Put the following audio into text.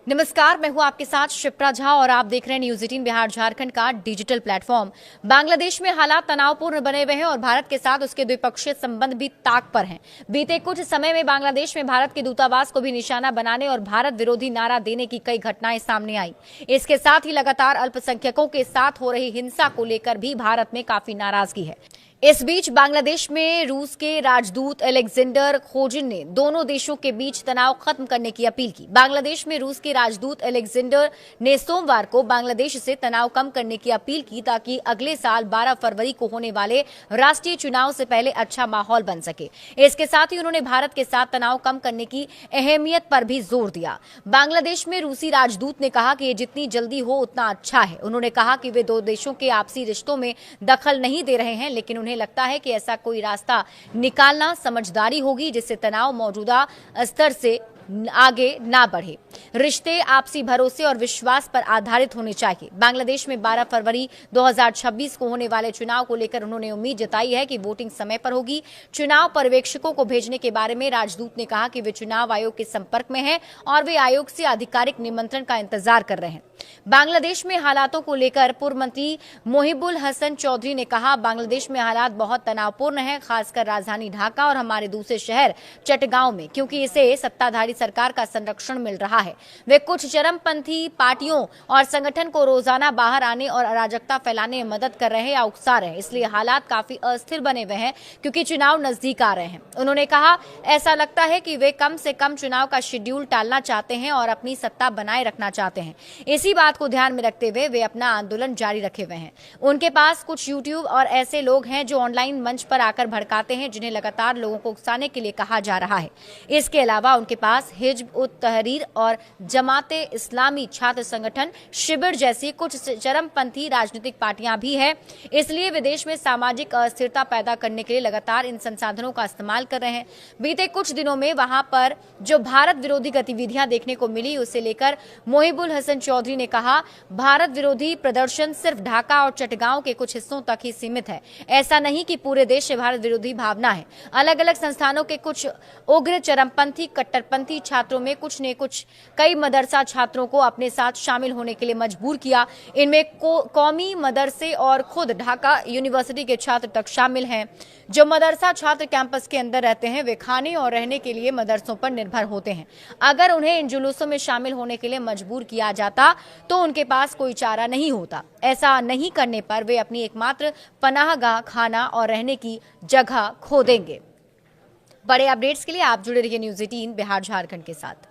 नमस्कार, मैं हूं आपके साथ शिप्रा झा और आप देख रहे हैं न्यूज 18 बिहार झारखंड का डिजिटल प्लेटफॉर्म। बांग्लादेश में हालात तनावपूर्ण बने हुए हैं और भारत के साथ उसके द्विपक्षीय संबंध भी ताक पर हैं। बीते कुछ समय में बांग्लादेश में भारत के दूतावास को भी निशाना बनाने और भारत विरोधी नारा देने की कई घटनाएं सामने आई। इसके साथ ही लगातार अल्पसंख्यकों के साथ हो रही हिंसा को लेकर भी भारत में काफी नाराजगी है। इस बीच बांग्लादेश में रूस के राजदूत अलेक्जेंडर खोजिन ने दोनों देशों के बीच तनाव खत्म करने की अपील की। बांग्लादेश में रूस के राजदूत अलेक्जेंडर ने सोमवार को बांग्लादेश से तनाव कम करने की अपील की ताकि अगले साल 12 फरवरी को होने वाले राष्ट्रीय चुनाव से पहले अच्छा माहौल बन सके। इसके साथ ही उन्होंने भारत के साथ तनाव कम करने की अहमियत पर भी जोर दिया। बांग्लादेश में रूसी राजदूत ने कहा कि ये जितनी जल्दी हो उतना अच्छा है। उन्होंने कहा कि वे दो देशों के आपसी रिश्तों में दखल नहीं दे रहे हैं, लेकिन उन्हें लगता है कि ऐसा कोई रास्ता निकालना समझदारी होगी जिससे तनाव मौजूदा स्तर से आगे ना बढ़े। रिश्ते आपसी भरोसे और विश्वास पर आधारित होने चाहिए। बांग्लादेश में 12 फरवरी 2026 को होने वाले चुनाव को लेकर उन्होंने उम्मीद जताई है कि वोटिंग समय पर होगी। चुनाव पर्यवेक्षकों को भेजने के बारे में राजदूत ने कहा कि वे चुनाव आयोग के संपर्क में हैं और वे आयोग से आधिकारिक निमंत्रण का इंतजार कर रहे हैं। बांग्लादेश में हालातों को लेकर पूर्व मंत्री मोहिबुल हसन चौधरी ने कहा, बांग्लादेश में हालात बहुत तनावपूर्ण हैं, खासकर राजधानी ढाका और हमारे दूसरे शहर चटगांव में, क्योंकि इसे सत्ताधारी सरकार का संरक्षण मिल रहा है। वे कुछ चरमपंथी पार्टियों और संगठन को रोजाना बाहर आने और अराजकता फैलाने में मदद कर रहे हैं या उकसा रहे हैं, इसलिए हालात काफी अस्थिर बने हुए हैं क्योंकि चुनाव नजदीक आ रहे हैं। उन्होंने कहा, ऐसा लगता है कि वे कम से कम चुनाव का शेड्यूल टालना चाहते हैं और अपनी सत्ता बनाए रखना चाहते हैं। इसी बात को ध्यान में रखते हुए वे अपना आंदोलन जारी रखे हुए हैं। उनके पास कुछ यूट्यूब और ऐसे लोग हैं जो ऑनलाइन मंच पर आकर भड़काते हैं, जिन्हें लगातार लोगों को उकसाने के लिए कहा जा रहा है। इसके अलावा उनके पास हिज्ब उत तहरीर और जमाते इस्लामी छात्र संगठन शिविर जैसी कुछ चरमपंथी राजनीतिक पार्टियां भी हैं। इसलिए वे देश में सामाजिक अस्थिरता पैदा करने के लिए लगातार इन संसाधनों का इस्तेमाल कर रहे हैं। बीते कुछ दिनों में वहां पर जो भारत विरोधी गतिविधियां देखने को मिली, उसे लेकर मोहिबुल हसन चौधरी ने कहा, भारत विरोधी प्रदर्शन सिर्फ ढाका और चटगांव के कुछ हिस्सों तक ही सीमित है। ऐसा नहीं कि पूरे देश से भारत विरोधी भावना है। अलग अलग संस्थानों के कुछ उग्र चरमपंथी कट्टरपंथी छात्रों में कुछ ने कई मदरसा छात्रों को अपने साथ शामिल होने के लिए मजबूर किया। इनमें कौमी मदरसे और खुद ढाका यूनिवर्सिटी के छात्र तक शामिल हैं। जो मदरसा छात्र कैंपस के अंदर रहते हैं, वे खाने और रहने के लिए मदरसों पर निर्भर होते हैं। अगर उन्हें इन जुलूसों में शामिल होने के लिए मजबूर किया जाता तो उनके पास कोई चारा नहीं होता। ऐसा नहीं करने पर वे अपनी एकमात्र पनाहगाह, खाना और रहने की जगह खो देंगे। बड़े अपडेट्स के लिए आप जुड़े रहिए न्यूज 18 बिहार झारखंड के साथ।